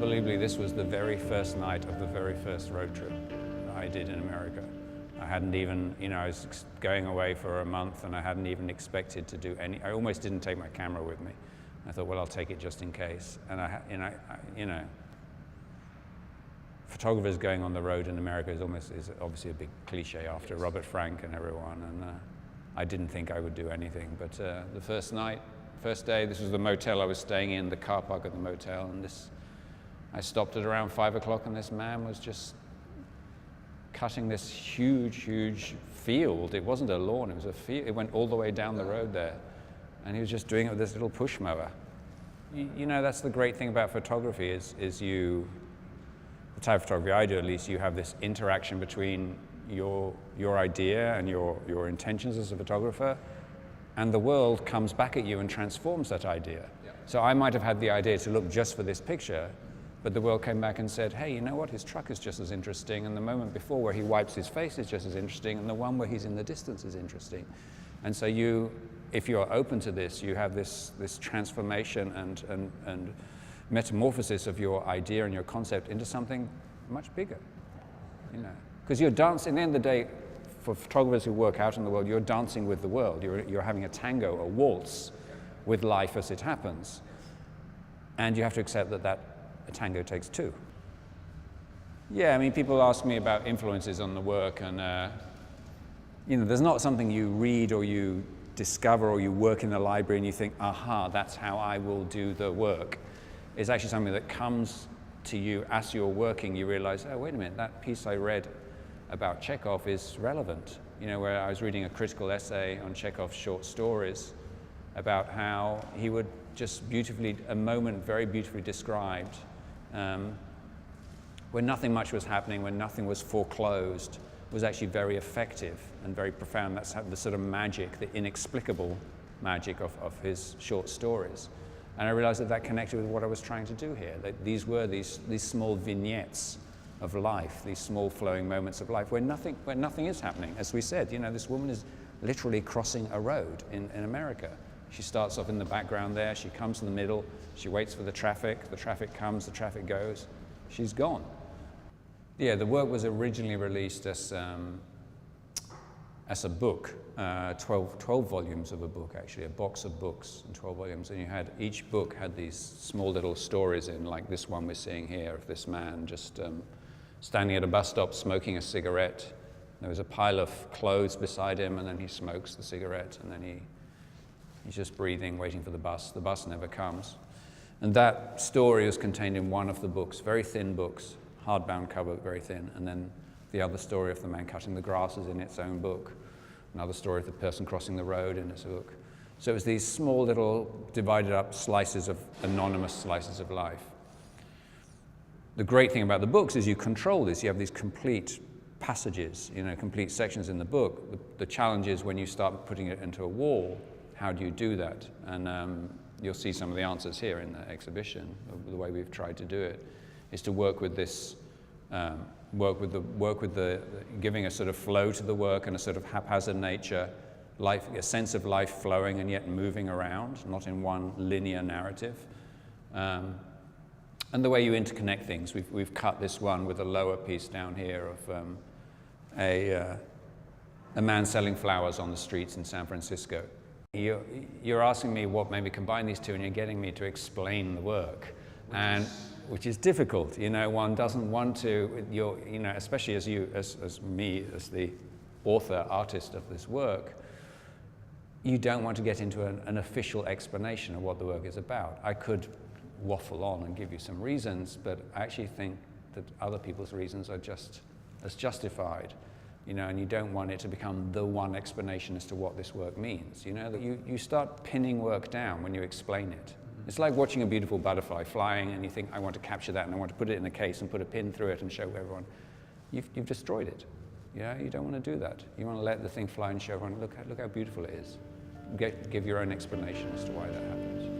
unbelievably, this was the very first night of the very first road trip I did in America. I hadn't even, I was going away for a month and I hadn't even expected to do any, I almost didn't take my camera with me. I thought, well, I'll take it just in case. And photographers going on the road in America is obviously a big cliche after Robert Frank and everyone, and I didn't think I would do anything. But the first day, this was the motel I was staying in, the car park at the motel, and I stopped at around 5 o'clock, and this man was just cutting this huge field. It wasn't a lawn, it was a field. It went all the way down the road there, and he was just doing it with this little push mower. That's the great thing about photography is the type of photography I do, at least, you have this interaction between your idea and your intentions as a photographer, and the world comes back at you and transforms that idea. Yeah. So I might have had the idea to look just for this picture, but the world came back and said, hey, you know what, his truck is just as interesting, and the moment before where he wipes his face is just as interesting, and the one where he's in the distance is interesting. And so if you're open to this, you have this transformation and metamorphosis of your idea and your concept into something much bigger, because you're dancing. At the end of the day, for photographers who work out in the world, you're dancing with the world. You're having a tango, a waltz with life as it happens, and you have to accept that a tango takes two. Yeah, I mean, people ask me about influences on the work, and there's not something you read or you discover or you work in the library and you think, aha, that's how I will do the work. It's actually something that comes to you as you're working. You realize, oh, wait a minute, that piece I read about Chekhov is relevant. Where I was reading a critical essay on Chekhov's short stories about how he would just a moment very beautifully described, when nothing much was happening, when nothing was foreclosed, was actually very effective and very profound. That's the sort of magic, the inexplicable magic of his short stories. And I realized that connected with what I was trying to do here, that these were these small vignettes of life, these small flowing moments of life where nothing is happening. As we said, this woman is literally crossing a road in America. She starts off in the background there, she comes to the middle, she waits for the traffic comes, the traffic goes, she's gone. Yeah, the work was originally released as a book, 12 volumes of a book, actually, a box of books in 12 volumes, and each book had these small little stories in, like this one we're seeing here of this man just standing at a bus stop smoking a cigarette. There was a pile of clothes beside him, and then he smokes the cigarette, and then he's just breathing, waiting for the bus. The bus never comes. And that story was contained in one of the books, very thin books, hardbound cover, very thin, and then the other story of the man cutting the grass is in its own book. Another story of the person crossing the road in its book. So it was these small little divided up anonymous slices of life. The great thing about the books is you control this. You have these complete passages, complete sections in the book. The challenge is when you start putting it into a wall, how do you do that? And you'll see some of the answers here in the exhibition. The way we've tried to do it is to work with this work with the giving a sort of flow to the work and a sort of haphazard nature, a sense of life flowing and yet moving around, not in one linear narrative. And the way you interconnect things, we've cut this one with a lower piece down here of a man selling flowers on the streets in San Francisco. You're asking me what made me combine these two, and you're getting me to explain the work. Which is difficult, one doesn't want to, especially as me, as the author, artist of this work, you don't want to get into an official explanation of what the work is about. I could waffle on and give you some reasons, but I actually think that other people's reasons are just as justified, and you don't want it to become the one explanation as to what this work means. That you start pinning work down when you explain it. It's like watching a beautiful butterfly flying and you think, I want to capture that and I want to put it in a case and put a pin through it and show everyone. You've destroyed it. You don't want to do that. You want to let the thing fly and show everyone, look how beautiful it is. Give your own explanation as to why that happens.